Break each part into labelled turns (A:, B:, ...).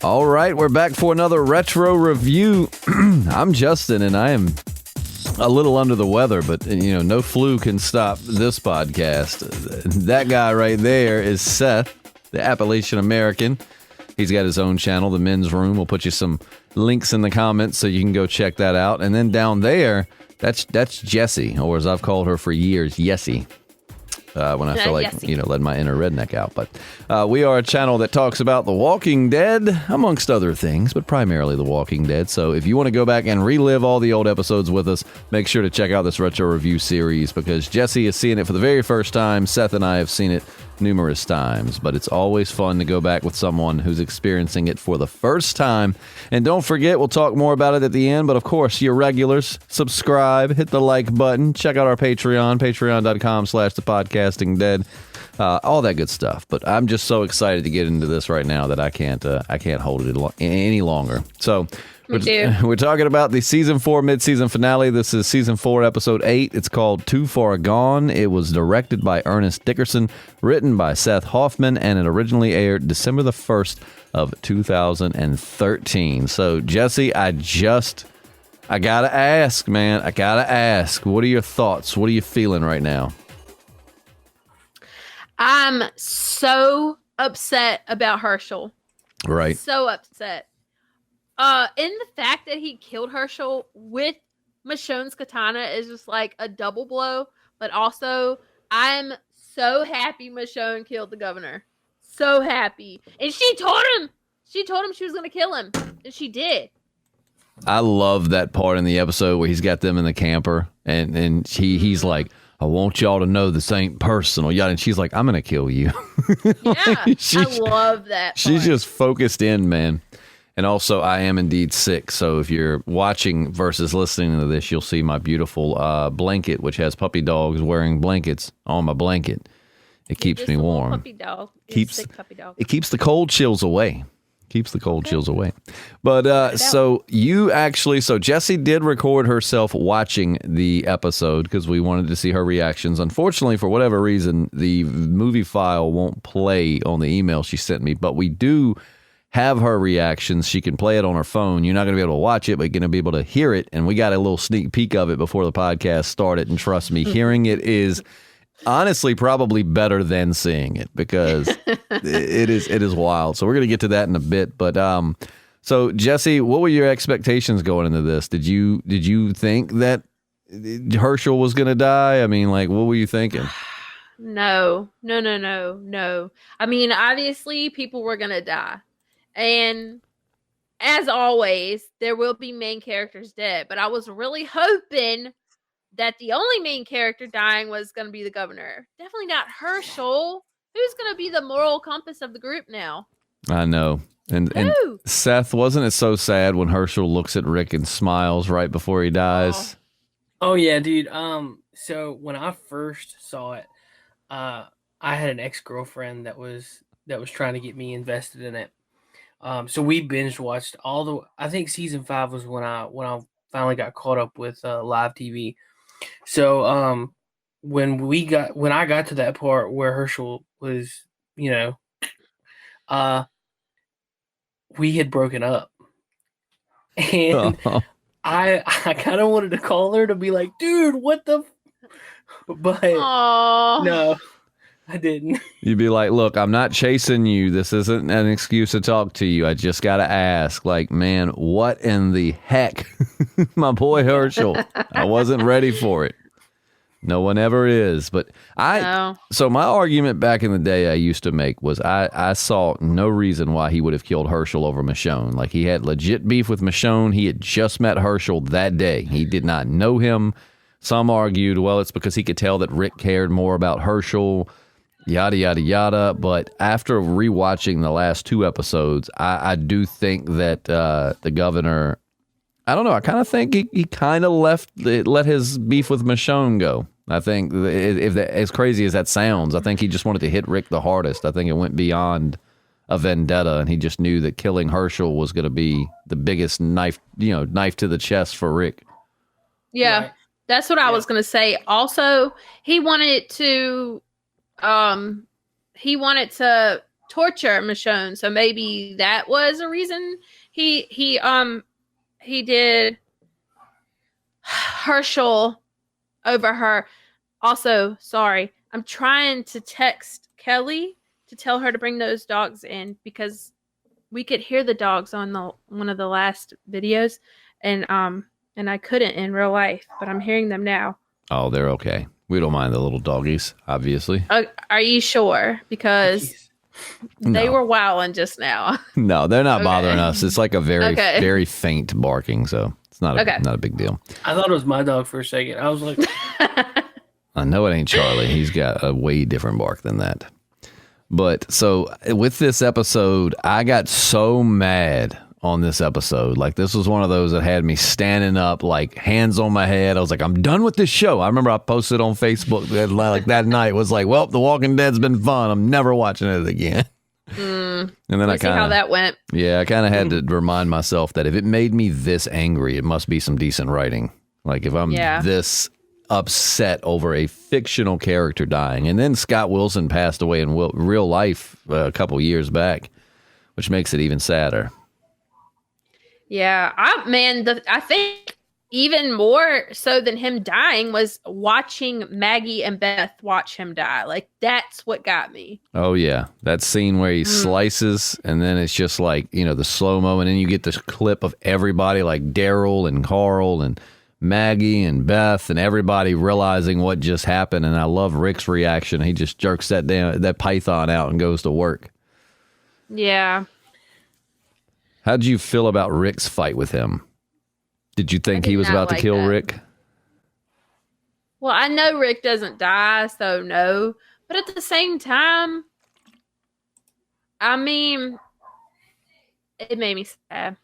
A: All right, we're back for another retro review. I'm Justin, and I am a little under the weather, but no flu can stop this podcast. That guy right there is Seth, the Appalachian American. He's got his own channel, The Men's Room. We'll put you some links in the comments so you can go check that out. And then down there, that's Jessi, or as I've called her for years, Jessi. When I feel like, letting my inner redneck out. But we are a channel that talks about The Walking Dead, amongst other things, but primarily The Walking Dead. So if you want to go back and relive all the old episodes with us, make sure to check out this retro review series, because Jessi is seeing it for the very first time. Seth and I have seen it numerous times, but it's always fun to go back with someone who's experiencing it for the first time. And don't forget, we'll talk more about it at the end, but of course, your regulars, subscribe, hit the like button, check out our Patreon, patreon.com/thepodcastingdead, all that good stuff. But I'm just so excited to get into this right now that I can't hold it any longer. So we're talking about the season 4 mid-season finale. This is season 4, episode 8. It's called Too Far Gone. It was directed by Ernest Dickerson, written by Seth Hoffman, and it originally aired December the 1st of 2013. So, Jessi, I gotta ask, man. What are your thoughts? What are you feeling right now?
B: I'm so upset about Herschel.
A: Right.
B: So upset. In the fact that he killed Herschel with Michonne's katana is just like a double blow. But also, I'm so happy Michonne killed the governor. So happy. And she told him she was going to kill him. And she did.
A: I love that part in the episode where he's got them in the camper. And he's like, I want y'all to know this ain't personal. Yeah, and she's like, I'm going to kill you.
B: Yeah, I love that part.
A: She's just focused in, man. And also, I am indeed sick. So if you're watching versus listening to this, you'll see my beautiful blanket, which has puppy dogs wearing blankets on my blanket. It keeps me warm.
B: Puppy dog.
A: Sick puppy dog. It keeps the cold chills away. But so Jessi did record herself watching the episode because we wanted to see her reactions. Unfortunately, for whatever reason, the movie file won't play on the email she sent me, but we do have her reactions. She can play it on her phone. You're not going to be able to watch it, but you're going to be able to hear it. And we got a little sneak peek of it before the podcast started. And trust me, hearing it is honestly probably better than seeing it, because it is wild. So we're going to get to that in a bit. But so Jessi, what were your expectations going into this? Did you think that Herschel was going to die? I mean, like, what were you thinking?
B: No. I mean, obviously people were going to die. And as always, there will be main characters dead. But I was really hoping that the only main character dying was going to be the governor. Definitely not Herschel. Who's going to be the moral compass of the group now?
A: I know. And Seth, wasn't it so sad when Herschel looks at Rick and smiles right before he dies?
C: Oh yeah, dude. So when I first saw it, I had an ex-girlfriend that was trying to get me invested in it. So we binge watched I think season 5 was when I finally got caught up with live TV. So when I got to that part where Herschel was, we had broken up, and I kind of wanted to call her to be like, dude, what the but no, I didn't.
A: You'd be like, look, I'm not chasing you. This isn't an excuse to talk to you. I just got to ask, like, man, what in the heck? My boy Herschel. I wasn't ready for it. No one ever is. But so my argument back in the day I used to make was I saw no reason why he would have killed Herschel over Michonne. Like, he had legit beef with Michonne. He had just met Herschel that day. He did not know him. Some argued, well, it's because he could tell that Rick cared more about Herschel. Yada, yada, yada. But after rewatching the last 2 episodes, I do think that the governor, I don't know, I kind of think he kind of let his beef with Michonne go. I think, as crazy as that sounds, I think he just wanted to hit Rick the hardest. I think it went beyond a vendetta, and he just knew that killing Herschel was going to be the biggest knife to the chest for Rick.
B: Yeah,
C: right.
B: That's what I was going to say. Also, he wanted to torture Michonne. So maybe that was a reason he did Herschel over her. Also, sorry, I'm trying to text Kelly to tell her to bring those dogs in because we could hear the dogs on one of the last videos, and I couldn't in real life, but I'm hearing them now.
A: Oh, they're okay. We don't mind the little doggies, obviously.
B: Are you sure? Because they were wowing just now.
A: No, they're not bothering us. It's like a very faint barking, so it's not a big deal.
C: I thought it was my dog for a second. I was like,
A: I know it ain't Charlie. He's got a way different bark than that. But so with this episode, I got so mad on this episode. Like, this was one of those that had me standing up, like hands on my head. I was like, I'm done with this show. I remember I posted on Facebook that night was like, well, The Walking Dead's been fun. I'm never watching it again. And then I
B: see how that went.
A: Yeah, I kind of had to remind myself that if it made me this angry, it must be some decent writing. Like, if I'm this upset over a fictional character dying. And then Scott Wilson passed away in real life a couple years back, which makes it even sadder.
B: Yeah, I think even more so than him dying was watching Maggie and Beth watch him die. Like, that's what got me. Oh, yeah. That scene where he slices, and then it's just like, the slow-mo, and then you get this clip of everybody, like Daryl and Carl and Maggie and Beth and everybody realizing what just happened. And I love Rick's reaction. He just jerks that python out and goes to work. Yeah.
A: How'd you feel about Rick's fight with him? Did you think he was about to kill Rick?
B: Well, I know Rick doesn't die, so no. But at the same time, I mean, it made me sad.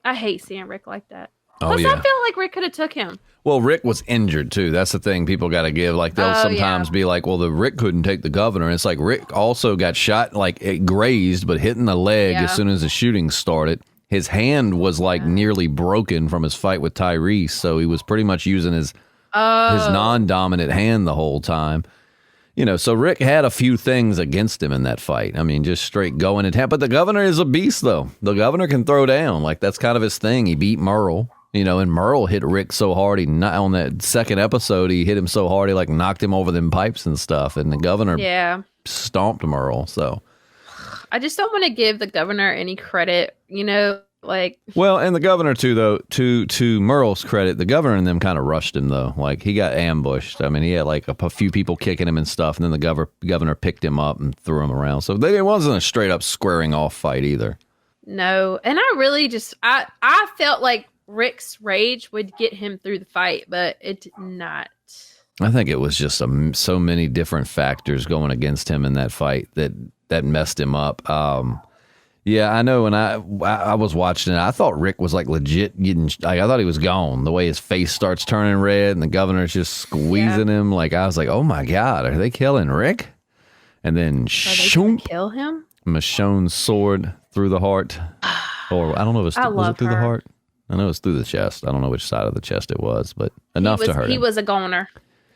B: I hate seeing Rick like that. Plus, I feel like Rick could have took him.
A: Well, Rick was injured, too. That's the thing people got to give. Like, they'll sometimes be like, well, the Rick couldn't take the governor. And it's like Rick also got shot, like, it grazed, but hitting the leg as soon as the shooting started. His hand was, like, nearly broken from his fight with Tyrese. So he was pretty much using his non-dominant hand the whole time. So Rick had a few things against him in that fight. I mean, just straight going at him. But the governor is a beast, though. The governor can throw down. Like, that's kind of his thing. He beat Merle. And Merle hit Rick so hard, on that second episode, he hit him so hard, he like knocked him over them pipes and stuff. And the governor stomped Merle. So
B: I just don't want to give the governor any credit, like.
A: Well, and the governor too, though, to Merle's credit, the governor and them kind of rushed him, though. Like, he got ambushed. I mean, he had like a few people kicking him and stuff. And then the governor picked him up and threw him around. So it wasn't a straight up squaring off fight either. No.
B: And I really I felt like Rick's rage would get him through the fight, but it did not.
A: I think it was just so many different factors going against him in that fight that messed him up. Yeah, I know. When I was watching it, I thought Rick was like legit getting. Like, I thought he was gone. The way his face starts turning red, and the governor's just squeezing him. Like, I was like, "Oh my God, are they killing Rick?" And then
B: kill him.
A: Michonne's sword through the heart, or I don't know if was it through the heart. I know it's through the chest. I don't know which side of the chest it was, but enough to hurt him.
B: He was a goner.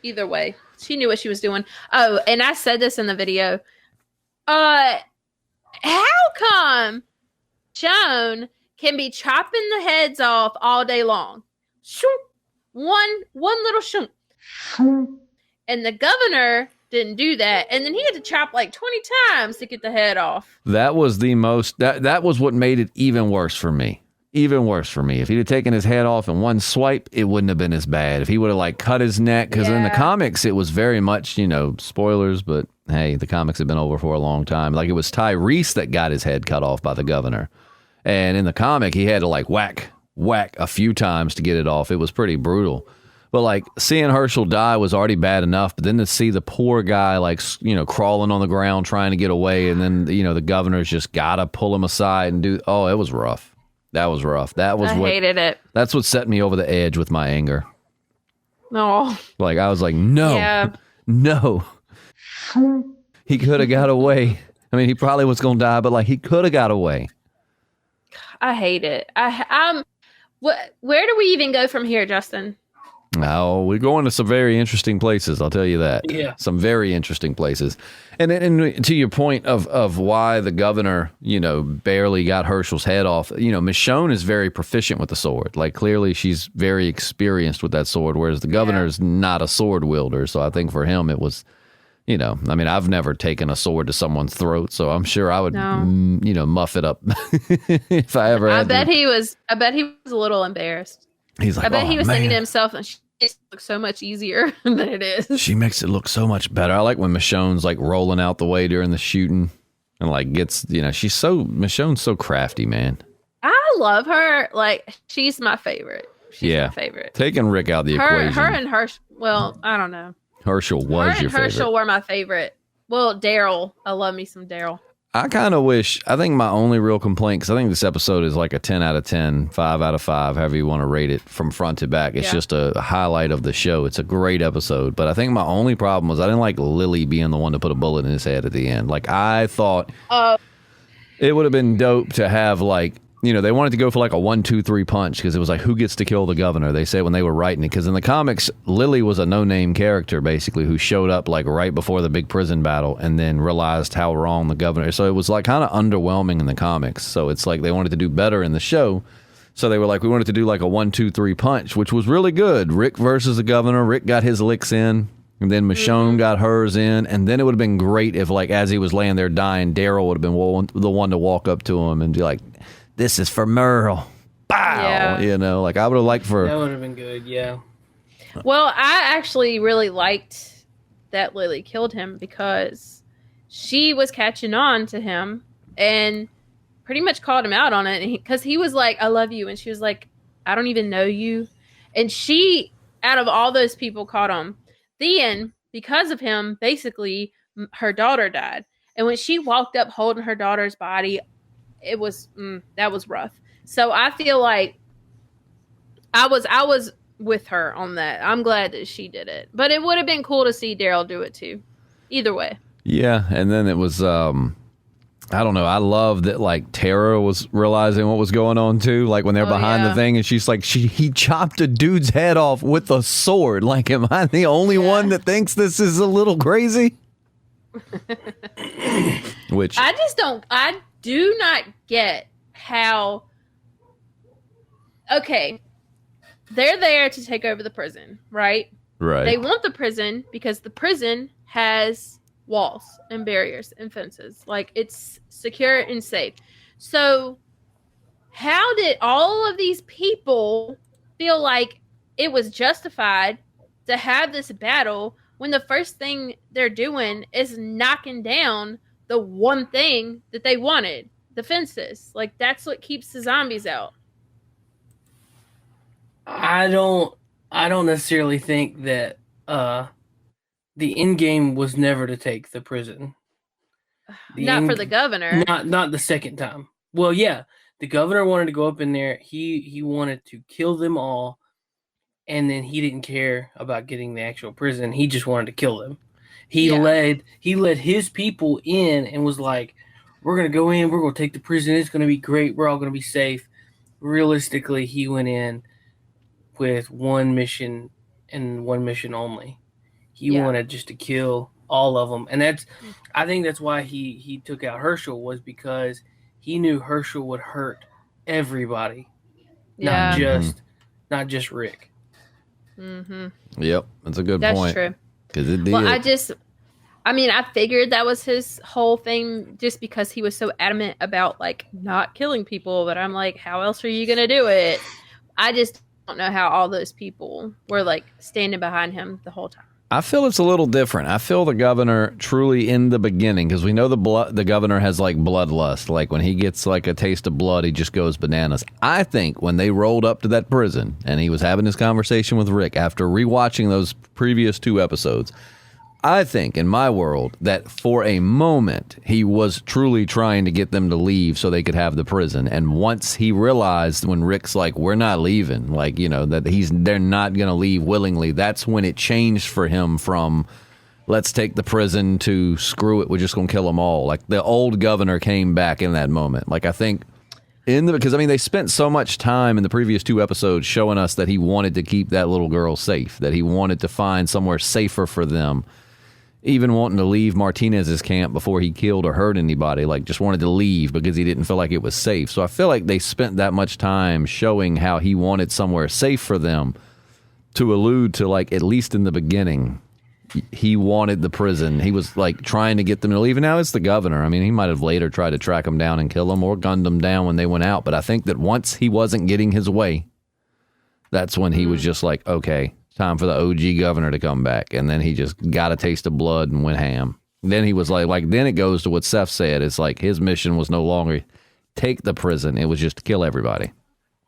B: Either way, she knew what she was doing. Oh, and I said this in the video. How come Joan can be chopping the heads off all day long? One little shoot. And the governor didn't do that. And then he had to chop like 20 times to get the head off.
A: That was that was what made it even worse for me. Even worse for me. If he'd have taken his head off in one swipe, it wouldn't have been as bad. If he would have like cut his neck, because in the comics, it was very much, spoilers, but hey, the comics have been over for a long time. Like, it was Tyrese that got his head cut off by the governor. And in the comic, he had to like whack a few times to get it off. It was pretty brutal. But like, seeing Herschel die was already bad enough. But then to see the poor guy, like, crawling on the ground trying to get away. And then, the governor's just got to pull him aside and it was rough. That was rough. I
B: hated it.
A: That's what set me over the edge with my anger.
B: No.
A: Like, I was like, no. He could have got away. I mean, he probably was going to die, but like, he could have got away.
B: I hate it. Where do we even go from here, Justin?
A: Oh, we're going to some very interesting places. I'll tell you that.
C: Yeah.
A: Some very interesting places. And to your point of why the governor, barely got Herschel's head off, Michonne is very proficient with the sword. Like, clearly she's very experienced with that sword, whereas the governor is not a sword wielder. So I think for him it was, I've never taken a sword to someone's throat, so I'm sure I would, muff it up if I ever had
B: I bet he was a little embarrassed.
A: He's like,
B: I bet he was thinking to
A: man.
B: himself, she makes it look so much easier than it is.
A: She makes it look so much better. I like when Michonne's like rolling out the way during the shooting and like gets, Michonne's so crafty, man.
B: I love her. Like, she's my favorite. She's my favorite.
A: Taking Rick out of the equation.
B: Her and Herschel. Well, I don't know.
A: Herschel was your favorite.
B: Herschel were my favorite. Well, Daryl. I love me some Daryl.
A: I kind of wish, I think my only real complaint, because I think this episode is like a 10 out of 10, 5 out of 5, however you want to rate it from front to back. It's just a highlight of the show. It's a great episode. But I think my only problem was I didn't like Lily being the one to put a bullet in his head at the end. Like, I thought it would have been dope to have like, they wanted to go for like a 1, 2, 3 punch because it was like, who gets to kill the governor? They said when they were writing it, because in the comics, Lily was a no-name character basically who showed up like right before the big prison battle and then realized how wrong the governor. So it was like kind of underwhelming in the comics. So it's like they wanted to do better in the show. So they were like, we wanted to do like a 1, 2, 3 punch, which was really good. Rick versus the governor. Rick got his licks in. And then Michonne got hers in. And then it would have been great if, like, as he was laying there dying, Daryl would have been the one to walk up to him and be like, this is for Merle. Bow.
B: Yeah.
A: Like I would have liked for.
C: That would have been good, yeah.
B: Well, I actually really liked that Lily killed him because she was catching on to him and pretty much called him out on it. Because he was like, I love you. And she was like, I don't even know you. And she, out of all those people, caught him. Then, because of him, basically, her daughter died. And when she walked up holding her daughter's body, it was that was rough. So I feel like I was with her on that. I'm glad that she did it, but it would have been cool to see Daryl do it too. Either way.
A: Yeah, and then it was I don't know. I love that like Tara was realizing what was going on too. Like when they're behind the thing, and she's like, he chopped a dude's head off with a sword. Like, am I the only one that thinks this is a little crazy? Which
B: I do not get how. Okay, they're there to take over the prison, right?
A: Right.
B: They want the prison because the prison has walls and barriers and fences. Like, it's secure and safe. So how did all of these people feel like it was justified to have this battle when the first thing they're doing is knocking down the one thing that they wanted, the fences? Like, that's what keeps the zombies out.
C: I don't necessarily think that the end game was never to take the prison.
B: Not for the governor.
C: Not the second time. Well, yeah, the governor wanted to go up in there. He wanted to kill them all, and then he didn't care about getting the actual prison. He just wanted to kill them. He led his people in and was like, we're going to go in. We're going to take the prison. It's going to be great. We're all going to be safe. Realistically, he went in with one mission and one mission only. He wanted just to kill all of them. And I think that's why he took out Herschel, was because he knew Herschel would hurt everybody.
B: Yeah.
C: Not just Rick.
B: Mm-hmm.
A: Yep. That's a good
B: That's
A: point.
B: true.
A: Because it did.
B: Well, I figured that was his whole thing just because he was so adamant about like not killing people, but I'm like, how else are you going to do it? I just don't know how all those people were like standing behind him the whole time.
A: I feel it's a little different. I feel the governor truly in the beginning, because we know the governor has like bloodlust. Like when he gets like a taste of blood, he just goes bananas. I think when they rolled up to that prison and he was having his conversation with Rick after rewatching those previous 2 episodes, I think in my world that for a moment he was truly trying to get them to leave so they could have the prison. And once he realized, when Rick's like, we're not leaving, like, that they're not going to leave willingly, that's when it changed for him from let's take the prison to screw it, we're just going to kill them all. Like the old governor came back in that moment. Like I think Because I mean, they spent so much time in the previous 2 episodes showing us that he wanted to keep that little girl safe, that he wanted to find somewhere safer for them, even wanting to leave Martinez's camp before he killed or hurt anybody, like just wanted to leave because he didn't feel like it was safe. So I feel like they spent that much time showing how he wanted somewhere safe for them to allude to, like, at least in the beginning, he wanted the prison. He was like trying to get them to leave. And now it's the governor. I mean, he might have later tried to track them down and kill them or gunned them down when they went out. But I think that once he wasn't getting his way, that's when he was just like, okay, time for the OG governor to come back. And then he just got a taste of blood and went ham. Then he was like then it goes to what Seth said. It's like his mission was no longer take the prison. It was just to kill everybody.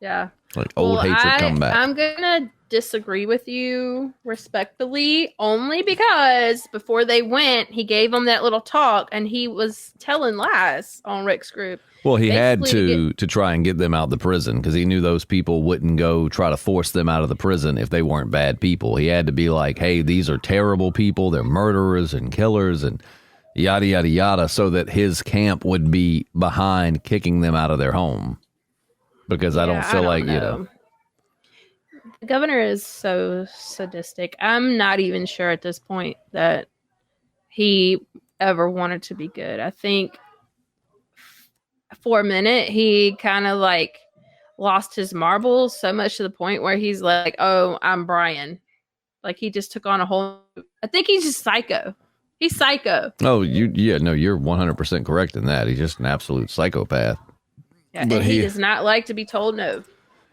B: Yeah.
A: Like old hatred come back.
B: I'm going to disagree with you respectfully, only because before they went, he gave them that little talk and he was telling lies on Rick's group.
A: Well, he had to try and get them out of the prison because he knew those people wouldn't go try to force them out of the prison if they weren't bad people. He had to be like, hey, these are terrible people. They're murderers and killers and yada, yada, yada, so that his camp would be behind kicking them out of their home. Because I don't feel like, you know.
B: The governor is so sadistic. I'm not even sure at this point that he ever wanted to be good. I think for a minute, he kind of like lost his marbles so much to the point where he's like, oh, I'm Brian. Like he just took on a whole, I think he's just psycho. He's psycho.
A: Oh, you're 100% correct in that. He's just an absolute psychopath.
B: Yeah, and he does not like to be told no.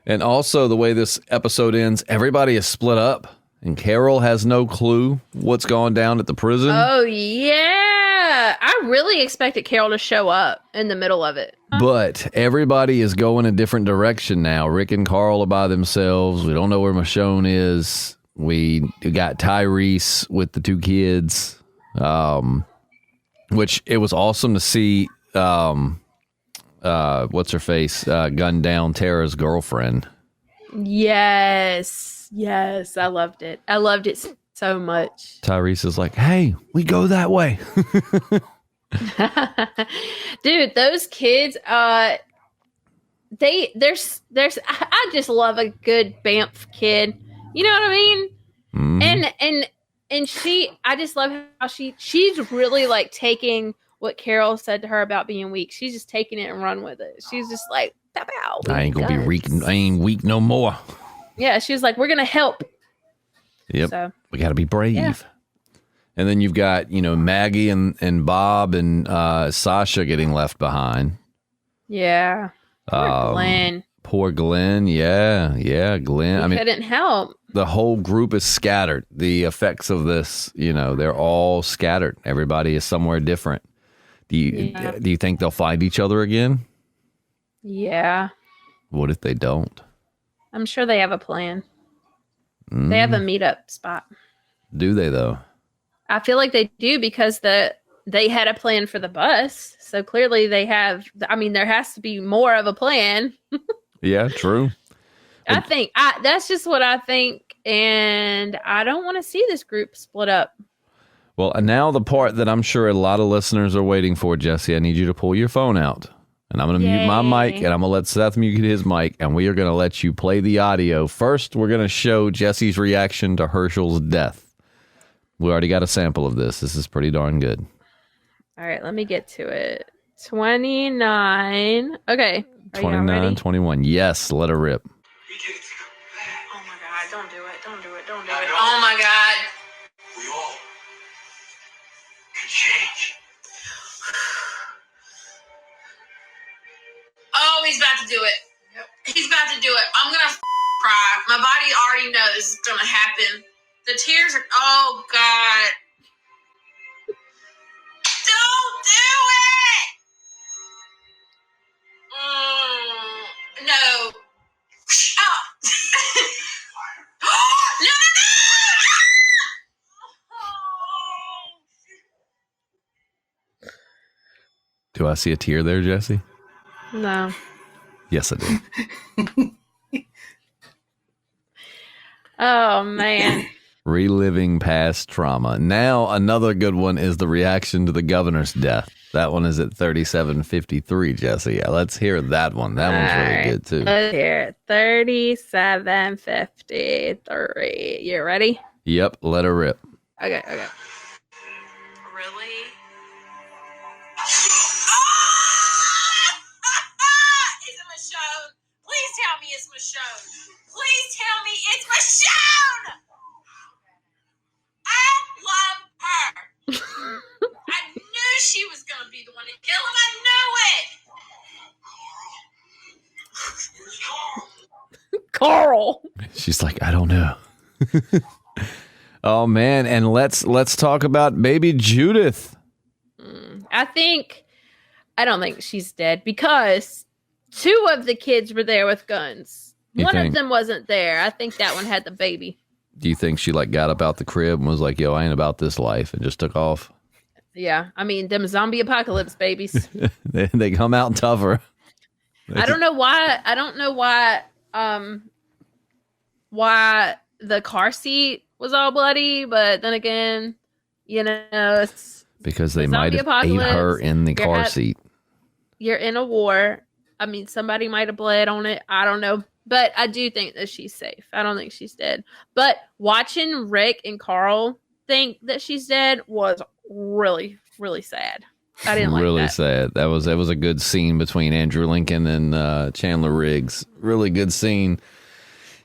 A: And also the way this episode ends, everybody is split up and Carol has no clue what's going down at the prison.
B: Oh, yeah. I really expected Carol to show up in the middle of it.
A: But everybody is going a different direction now. Rick and Carl are by themselves. We don't know where Michonne is. We got Tyrese with the 2 kids, which it was awesome to see. What's her face? Gunned down Tara's girlfriend.
B: Yes. I loved it. I loved it so much.
A: Tyrese is like, hey, we go that way.
B: Dude, those kids, I just love a good Banff kid. You know what I mean? Mm-hmm. And I just love how she's really like taking what Carol said to her about being weak. She's just taking it and run with it. She's just like, pow,
A: I ain't gonna be weak. I ain't weak no more.
B: Yeah, she was like, we're gonna help.
A: Yep. So, we gotta be brave. Yeah. And then you've got, Maggie and Bob and Sasha getting left behind.
B: Yeah. Poor Glenn.
A: Poor Glenn. Yeah, Glenn.
B: He couldn't help.
A: The whole group is scattered. The effects of this, they're all scattered. Everybody is somewhere different. Do you think they'll find each other again?
B: Yeah.
A: What if they don't?
B: I'm sure they have a plan. They have a meetup spot.
A: Do they, though?
B: I feel like they do because they had a plan for the bus. So clearly they have, there has to be more of a plan.
A: Yeah, true.
B: I think that's just what I think. And I don't want to see this group split up.
A: Well, and now the part that I'm sure a lot of listeners are waiting for, Jessi, I need you to pull your phone out. And I'm going to mute my mic, and I'm going to let Seth mute his mic, and we are going to let you play the audio. First, we're going to show Jessi's reaction to Hershel's death. We already got a sample of this. This is pretty darn good.
B: All right, let me get to it. 29. Okay.
A: 29, 21. Yes, let her rip.
B: Oh, my God. Don't do it. Don't do it. Don't do it. Oh, my God.
D: We all can change.
B: Oh, he's about to do it. Yep. He's about to do it. I'm going to cry. My body already knows it's going to happen. The tears are... Oh, God. Don't do it! No. Oh. No!
A: Do I see a tear there, Jessi?
B: No.
A: Yes, I do.
B: Oh, man.
A: Reliving past trauma. Now, another good one is the reaction to the governor's death. That one is at 37.53, Jessi. Yeah, let's hear that one. That one's really good too.
B: Let's hear it. 37.53. You ready?
A: Yep, let her rip.
B: Okay.
E: Really? Is it Michonne? Please tell me it's Michonne. Please tell me it's Michonne. I love her. I knew she was going to be the one to kill him. I knew it.
B: Carl.
A: She's like, I don't know. Oh man, and let's talk about baby Judith.
B: I don't think she's dead because 2 of the kids were there with guns. One of them wasn't there. I think that one had the baby.
A: Do you think she like got up out the crib and was like, yo, I ain't about this life, and just took off?
B: Yeah. I mean, them zombie apocalypse babies.
A: they come out tougher.
B: I don't know why the car seat was all bloody, but then again, it's
A: because they
B: the
A: might
B: zombie
A: have ate her
B: apocalypse.
A: in the car seat.
B: You're in a war. I mean, somebody might have bled on it. I don't know. But I do think that she's safe. I don't think she's dead. But watching Rick and Carl think that she's dead was really, really sad. I didn't like that.
A: Really sad. That was a good scene between Andrew Lincoln and Chandler Riggs. Really good scene.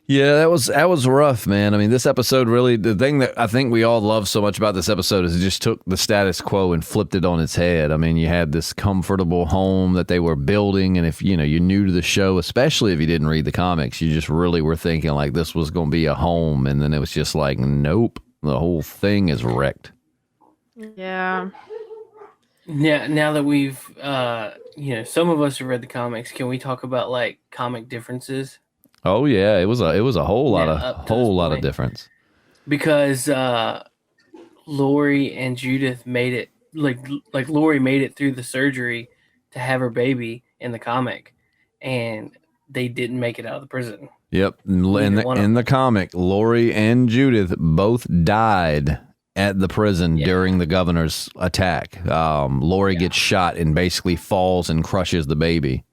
A: Yeah, that was rough, man. I mean, this episode really, the thing that I think we all love so much about this episode is it just took the status quo and flipped it on its head. I mean, you had this comfortable home that they were building, and if you're new to the show, especially if you didn't read the comics, you just really were thinking like this was going to be a home, and then it was just like, nope, the whole thing is wrecked.
B: Yeah.
C: Yeah, now that we've, some of us have read the comics, can we talk about like comic differences?
A: Oh yeah, it was a whole lot of difference.
C: Because Lori and Judith made it like Lori made it through the surgery to have her baby in the comic, and they didn't make it out of the prison.
A: Yep, in the comic, Lori and Judith both died at the prison during the governor's attack. Lori gets shot and basically falls and crushes the baby.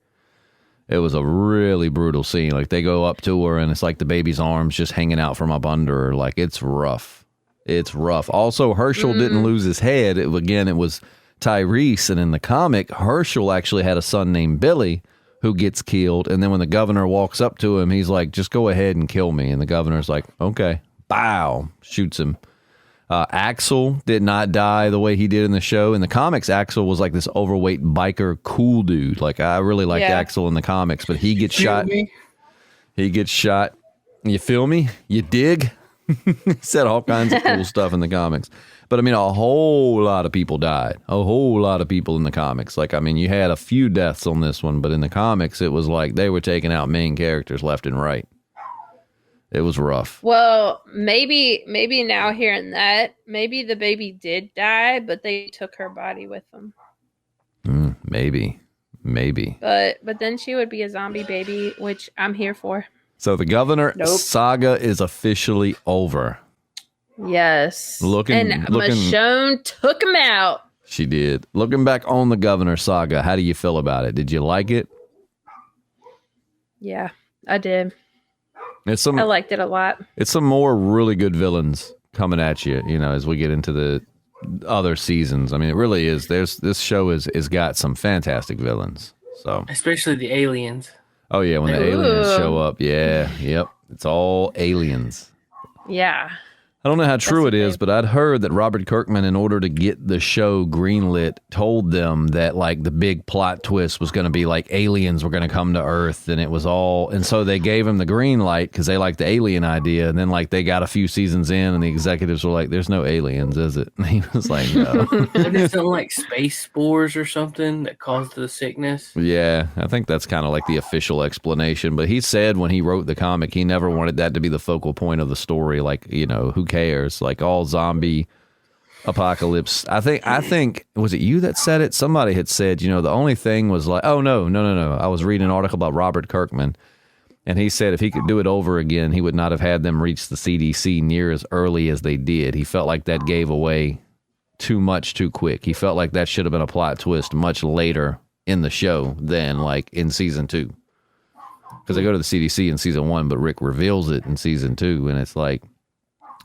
A: It was a really brutal scene. Like they go up to her and it's like the baby's arms just hanging out from up under her. Like it's rough. It's rough. Also, Herschel didn't lose his head. It was Tyrese. And in the comic, Herschel actually had a son named Billy who gets killed. And then when the governor walks up to him, he's like, just go ahead and kill me. And the governor's like, okay. Bow. Shoots him. Axel did not die the way he did in the show. In the comics, Axel was like this overweight biker cool dude. Like I really liked Axel in the comics, but he gets shot. He gets shot. You feel me? You dig? He said all kinds of cool stuff in the comics. But I mean, a whole lot of people died. A whole lot of people in the comics. Like, I mean, you had a few deaths on this one, but in the comics, it was like they were taking out main characters left and right. It was rough.
B: Well, maybe now hearing that, maybe the baby did die, but they took her body with them.
A: Maybe.
B: But then she would be a zombie baby, which I'm here for.
A: So the governor saga is officially over.
B: Yes. Michonne took him out.
A: She did. Looking back on the governor saga, how do you feel about it? Did you like it?
B: Yeah, I did.
A: I
B: liked it a lot.
A: It's some more really good villains coming at you, as we get into the other seasons. I mean, it really is. This show is got some fantastic villains. So
C: especially the aliens.
A: Oh yeah, when the aliens show up. Yeah, yep. It's all aliens.
B: Yeah.
A: I don't know how true it is, but I'd heard that Robert Kirkman, in order to get the show greenlit, told them that like the big plot twist was going to be like aliens were going to come to Earth, and it was all, and so they gave him the green light because they liked the alien idea, and then like they got a few seasons in, and the executives were like, "There's no aliens, is it?" And he was like, "No."
C: There's some like space spores or something that caused the sickness.
A: Yeah, I think that's kind of like the official explanation. But he said when he wrote the comic, he never wanted that to be the focal point of the story. Like, who cares? Like all zombie apocalypse. I think was it you that said it? Somebody had said, the only thing was like, oh no. I was reading an article about Robert Kirkman, and he said if he could do it over again, he would not have had them reach the CDC near as early as they did. He felt like that gave away too much too quick. He felt like that should have been a plot twist much later in the show than like in season 2. Because they go to the CDC in season 1, but Rick reveals it in season 2, and it's like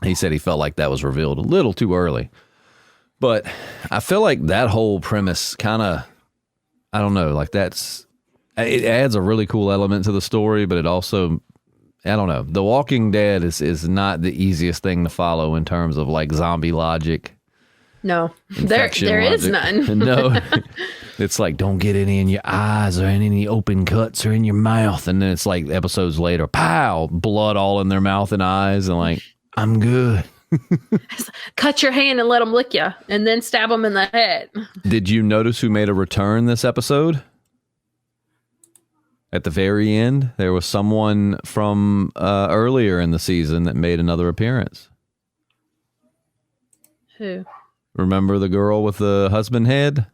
A: he said he felt like that was revealed a little too early. But I feel like that whole premise kind of, I don't know, like it adds a really cool element to the story, but it also, I don't know. The Walking Dead is not the easiest thing to follow in terms of like zombie logic.
B: No, there is none.
A: No, it's like, don't get any in your eyes or any open cuts or in your mouth. And then it's like episodes later, pow, blood all in their mouth and eyes. And like, I'm good.
B: Cut your hand and let them lick you and then stab them in the head.
A: Did you notice who made a return this episode? At the very end, there was someone from earlier in the season that made another appearance.
B: Who?
A: Remember the girl with the husband head?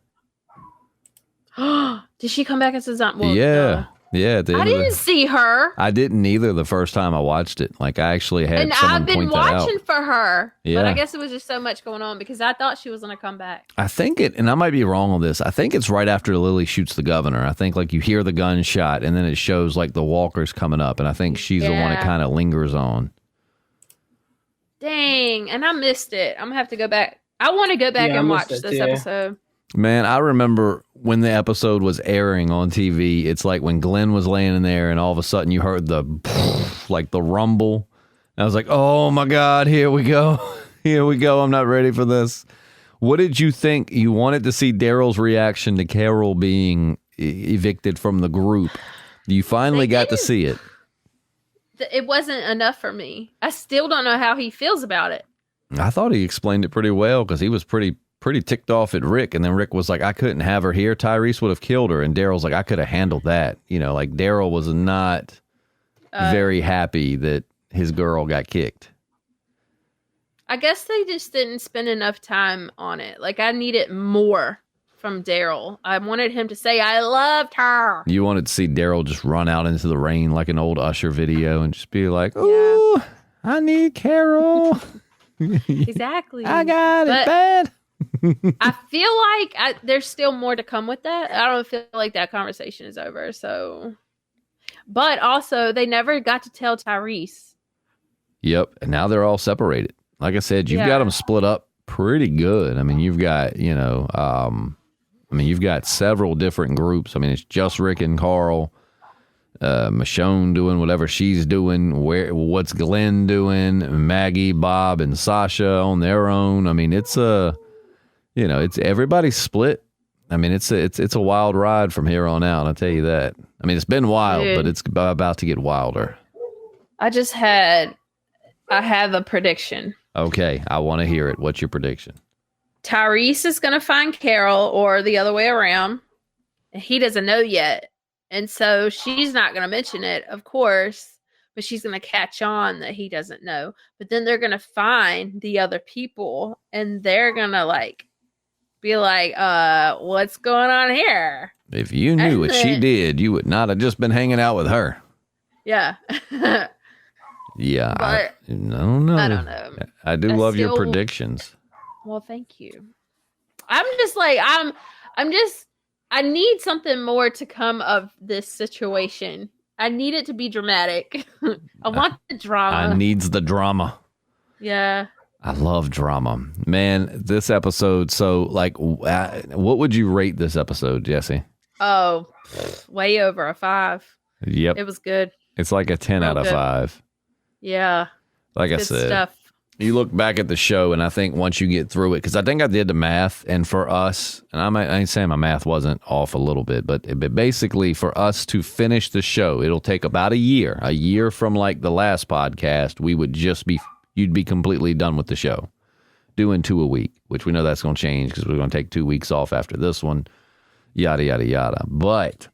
B: Did she come back as a zombie? Well,
A: yeah. Yeah.
B: I didn't see her.
A: I didn't either the first time I watched it. Like, I actually had someone point that out. And I've been
B: watching for her.
A: Yeah.
B: But I guess it was just so much going on because I thought she was going to come back.
A: I think and I might be wrong on this, I think it's right after Lily shoots the governor. I think, like, you hear the gunshot and then it shows, like, the walkers coming up. And I think she's the one that kind of lingers on.
B: Dang. And I missed it. I'm going to have to go back. I want to go back and watch this episode.
A: Man, I remember when the episode was airing on TV, it's like when Glenn was laying in there and all of a sudden you heard the rumble. And I was like, oh my God, here we go. Here we go. I'm not ready for this. What did you think? You wanted to see Daryl's reaction to Carol being evicted from the group. You finally got to see it.
B: It wasn't enough for me. I still don't know how he feels about it.
A: I thought he explained it pretty well because he was pretty ticked off at Rick. And then Rick was like, I couldn't have her here. Tyrese would have killed her. And Daryl's like, I could have handled that. You know, like Daryl was not very happy that his girl got kicked.
B: I guess they just didn't spend enough time on it. Like, I needed more from Daryl. I wanted him to say, I loved her.
A: You wanted to see Daryl just run out into the rain like an old Usher video and just be like, ooh, I need Carol.
B: Exactly.
A: I got it bad.
B: I feel like there's still more to come with that. I don't feel like that conversation is over. So, but also they never got to tell Tyrese.
A: Yep. And now they're all separated. Like I said, you've got them split up pretty good. I mean, you've got, you've got several different groups. I mean, it's just Rick and Carl, Michonne doing whatever she's doing. What's Glenn doing? Maggie, Bob, and Sasha on their own. I mean, it's everybody's split. I mean, it's a wild ride from here on out. I'll tell you that. I mean, it's been wild, but it's about to get wilder.
B: I have a prediction.
A: Okay, I want to hear it. What's your prediction?
B: Tyrese is going to find Carol or the other way around. He doesn't know yet. And so she's not going to mention it, of course, but she's going to catch on that he doesn't know. But then they're going to find the other people and they're going to be like, what's going on here?
A: If you knew what she did, you would not have just been hanging out with her.
B: Yeah.
A: Yeah. I don't know.
B: I don't know.
A: I do love your predictions.
B: Well, thank you. I'm just like, I need something more to come of this situation. I need it to be dramatic. I want the drama.
A: I needs the drama.
B: Yeah.
A: I love drama. Man, this episode, so what would you rate this episode, Jessi?
B: Oh, way over a 5.
A: Yep.
B: It was good.
A: It's like a 10 out of 5.
B: Yeah.
A: Like I said, stuff. You look back at the show, and I think once you get through it, because I think I did the math, and for us, and I ain't saying my math wasn't off a little bit, but basically for us to finish the show, it'll take about a year. A year from like the last podcast, you'd be completely done with the show. Doing 2 a week, which we know that's going to change because we're going to take 2 weeks off after this one, yada, yada, yada. But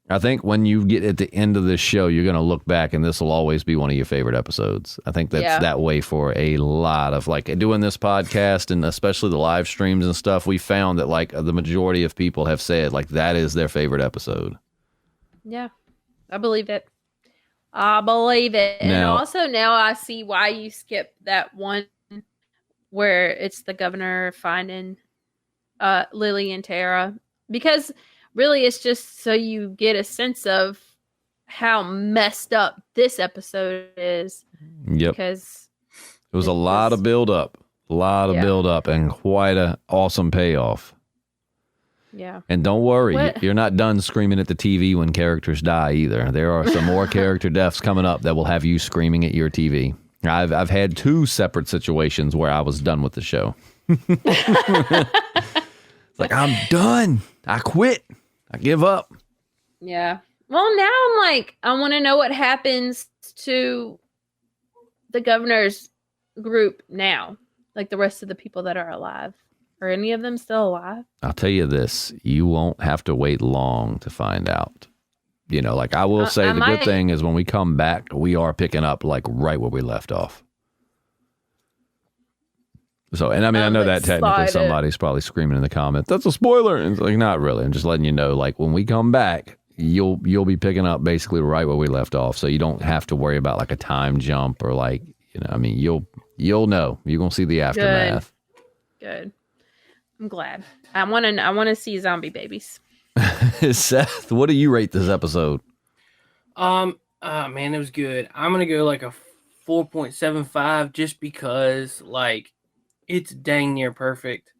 A: I think when you get at the end of this show, you're going to look back and this will always be one of your favorite episodes. I think that's that way for a lot of doing this podcast and especially the live streams and stuff. We found that the majority of people have said that is their favorite episode.
B: Yeah, I believe it. And also now I see why you skipped that one where it's the governor finding Lily and Tara, because really it's just so you get a sense of how messed up this episode is.
A: Yep.
B: Because
A: it was a lot of build up. And quite a awesome payoff.
B: Yeah.
A: And don't worry, you're not done screaming at the TV when characters die either. There are some more character deaths coming up that will have you screaming at your TV. I've had 2 separate situations where I was done with the show. It's like, I'm done. I quit. I give up.
B: Yeah. Well, now I'm like, I want to know what happens to the governor's group now. Like the rest of the people that are alive. Are any of them still alive?
A: I'll tell you this. You won't have to wait long to find out. You know, like I will say, the good thing is when we come back, we are picking up like right where we left off. So, and I mean, I know that technically somebody's probably screaming in the comments, that's a spoiler. And it's like, not really. I'm just letting you know, like when we come back, you'll be picking up basically right where we left off. So you don't have to worry about like a time jump or like, you know, I mean, you'll know. You're going to see the aftermath.
B: Good. I'm glad. I want to see zombie babies.
A: Seth, what do you rate this episode?
C: Man, it was good. I'm going to go like a 4.75 just because like it's dang near perfect.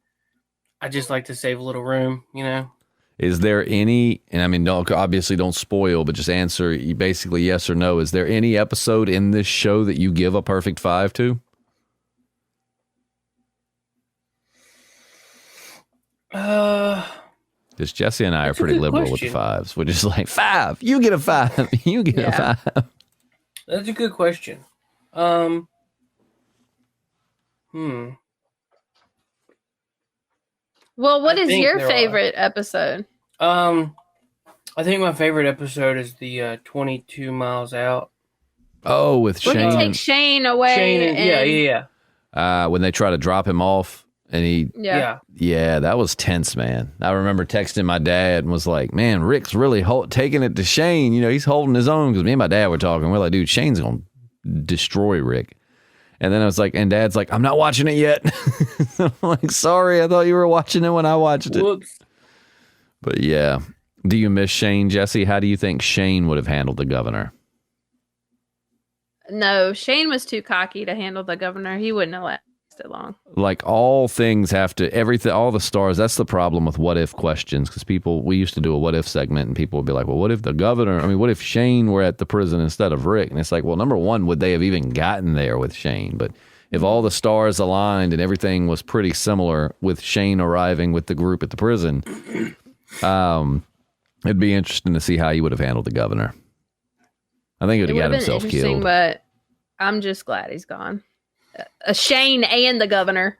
C: I just like to save a little room, you know?
A: Is there any, and I mean, obviously don't spoil, but just answer basically yes or no. Is there any episode in this show that you give a perfect 5 to? Because Jessi and I are pretty liberal with the 5s. We're just like, 5, you get a 5, you get a 5.
C: That's a good question. Well,
B: what is your favorite episode?
C: I think my favorite episode is the 22 Miles Out.
A: Oh, with Shane.
B: When he takes Shane away.
A: Yeah. When they try to drop him off. And yeah, that was tense, man. I remember texting my dad and was like, man, Rick's really taking it to Shane. You know, he's holding his own, because me and my dad were talking. We're like, dude, Shane's going to destroy Rick. And then I was like, and Dad's like, I'm not watching it yet. I'm like, sorry, I thought you were watching it when I watched it.
C: Whoops.
A: But yeah. Do you miss Shane, Jessi? How do you think Shane would have handled the governor?
B: No, Shane was too cocky to handle the governor. He wouldn't have lasted long.
A: Like all things have to, everything, all the stars. That's the problem with what if questions, because we used to do a what if segment and people would be like, well, what if the governor, what if Shane were at the prison instead of Rick? And it's like, well, number one, would they have even gotten there with Shane? But if all the stars aligned and everything was pretty similar with Shane arriving with the group at the prison, it'd be interesting to see how he would have handled the governor. I think it would have got himself killed.
B: But I'm just glad he's gone. Shane and the governor.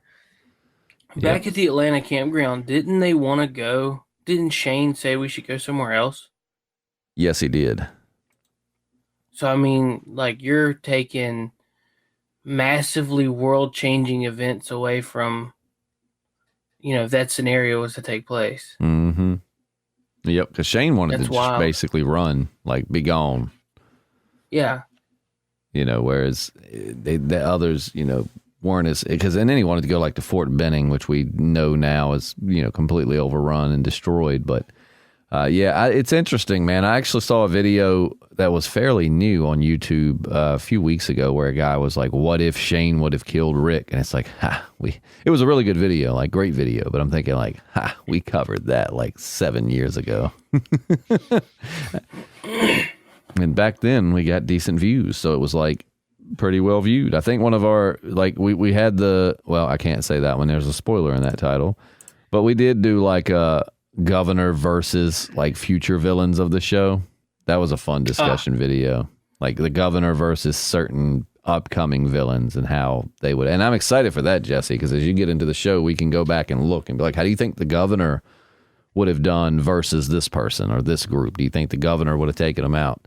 C: Back at the Atlanta campground, didn't they want to go? Didn't Shane say we should go somewhere else?
A: Yes, he did.
C: So, I mean, like, you're taking massively world-changing events away from, if that scenario was to take place.
A: Mm-hmm. Yep, because Shane wanted to just basically run, like, be gone.
C: Yeah.
A: Whereas the others, weren't as, because and then he wanted to go like to Fort Benning, which we know now is, completely overrun and destroyed. But it's interesting, man. I actually saw a video that was fairly new on YouTube a few weeks ago where a guy was like, what if Shane would have killed Rick? And it's like, it was a really good video, like great video. But I'm thinking like, we covered that like 7 years ago. And back then we got decent views. So it was like pretty well viewed. I think one of our, like we had I can't say that one. There's a spoiler in that title, but we did do like a governor versus like future villains of the show. That was a fun discussion video. Like the governor versus certain upcoming villains and how they would. And I'm excited for that, Jessi, because as you get into the show, we can go back and look and be like, how do you think the governor would have done versus this person or this group? Do you think the governor would have taken them out?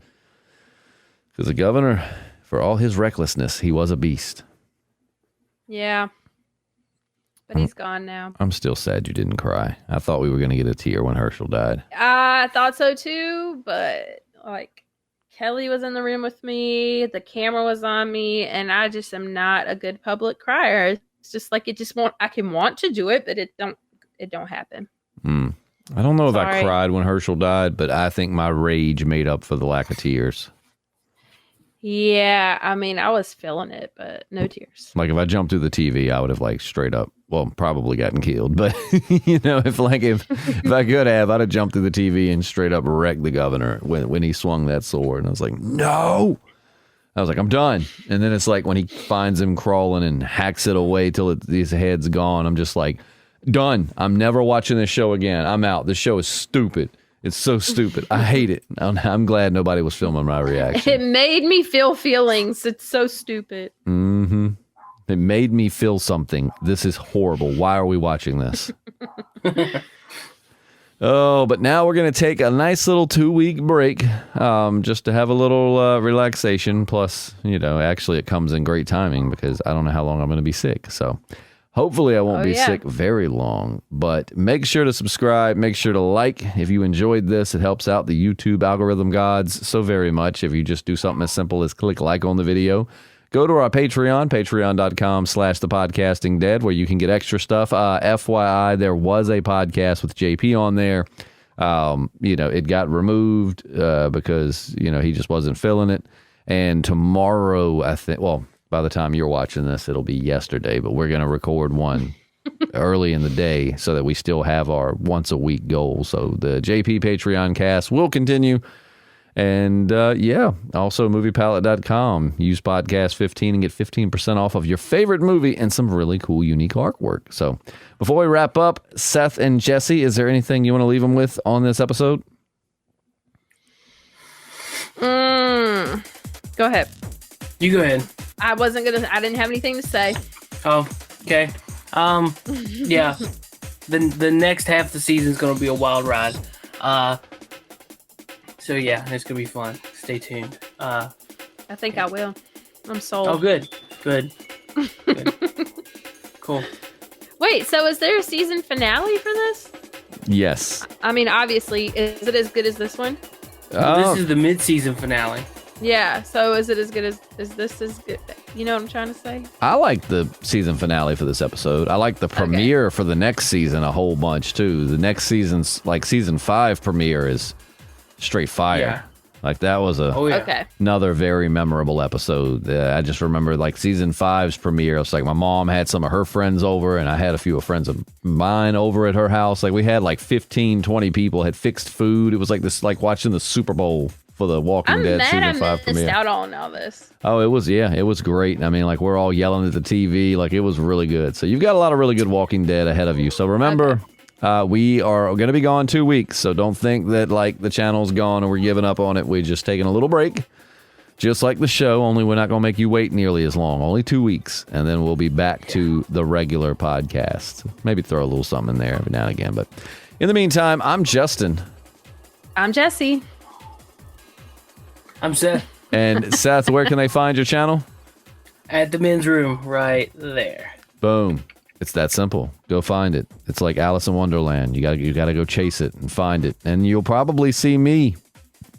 A: Because the governor, for all his recklessness, he was a beast.
B: Yeah. But he's gone now.
A: I'm still sad you didn't cry. I thought we were going to get a tear when Herschel died.
B: I thought so too, but like Kelly was in the room with me, the camera was on me, and I just am not a good public crier. It's just like I can want to do it, but it don't happen.
A: I don't know if I
B: Sorry.
A: cried when Herschel died, but I think my rage made up for the lack of tears.
B: Yeah, I mean, I was feeling it, but no tears.
A: Like if I jumped through the TV, I would have like straight up, well, probably gotten killed. But you know, if I could have, I'd have jumped through the TV and straight up wrecked the governor when he swung that sword. And I was like, no. I was like, I'm done. And then it's like when he finds him crawling and hacks it away till his head's gone. I'm just like, done. I'm never watching this show again. I'm out. This show is stupid. It's so stupid. I hate it. I'm glad nobody was filming my reaction.
B: It made me feel feelings. It's so stupid.
A: Mm-hmm. It made me feel something. This is horrible. Why are we watching this? Oh, but now we're going to take a nice little 2-week break just to have a little relaxation. Plus, you know, actually it comes in great timing because I don't know how long I'm going to be sick. So hopefully I won't be sick very long. But make sure to subscribe. Make sure to like. If you enjoyed this, it helps out the YouTube algorithm gods so very much. If you just do something as simple as click like on the video. Go to our Patreon, patreon.com/thepodcastingdead, where you can get extra stuff. FYI, there was a podcast with JP on there. You know, it got removed because, you know, he just wasn't feeling it. And tomorrow, I think, well, by the time you're watching this, it'll be yesterday, but we're going to record one early in the day so that we still have our once a week goal. So the JP Patreon cast will continue. And also moviepalette.com. Use podcast 15 and get 15% off of your favorite movie and some really cool, unique artwork. So before we wrap up, Seth and Jessi, is there anything you want to leave them with on this episode?
B: Go ahead.
C: You go ahead.
B: I didn't have anything to say.
C: Oh, okay. Yeah. The next half of the season is going to be a wild ride. So yeah, it's gonna be fun. Stay tuned.
B: I think I will. I'm sold.
C: Oh, good. Cool.
B: Wait, so is there a season finale for this?
A: Yes.
B: I mean, obviously, is it as good as this one?
C: This is the mid-season finale.
B: Yeah. So is it as good as? Is this as good? You know what I'm trying to say?
A: I like the season finale for this episode. I like the premiere for the next season a whole bunch too. The next season's like season 5 premiere is straight fire.
C: Yeah.
A: Like that was another very memorable episode. I just remember like season 5's premiere. It was like my mom had some of her friends over and I had a few of friends of mine over at her house. Like we had like 15, 20 people, had fixed food. It was like this, like watching the Super Bowl for the Walking Dead season 5 premiere.
B: Missed out on all this.
A: Oh, it was great. I mean, like we're all yelling at the TV. Like it was really good. So you've got a lot of really good Walking Dead ahead of you. So remember, we are going to be gone 2 weeks, so don't think that like the channel's gone and we're giving up on it. We're just taking a little break, just like the show, only we're not going to make you wait nearly as long. Only 2 weeks, and then we'll be back to the regular podcast. Maybe throw a little something in there every now and again. But in the meantime, I'm Justin.
B: I'm Jessi.
C: I'm Seth.
A: And Seth, where can they find your channel?
C: At the men's room, right there.
A: Boom. It's that simple. Go find it. It's like Alice in Wonderland. You gotta go chase it and find it. And you'll probably see me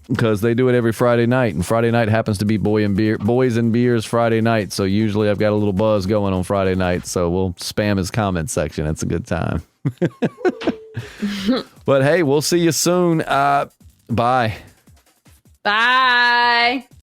A: because they do it every Friday night. And Friday night happens to be Boys and Beers Friday night. So usually I've got a little buzz going on Friday night. So we'll spam his comment section. It's a good time. But hey, we'll see you soon. Bye.
B: Bye.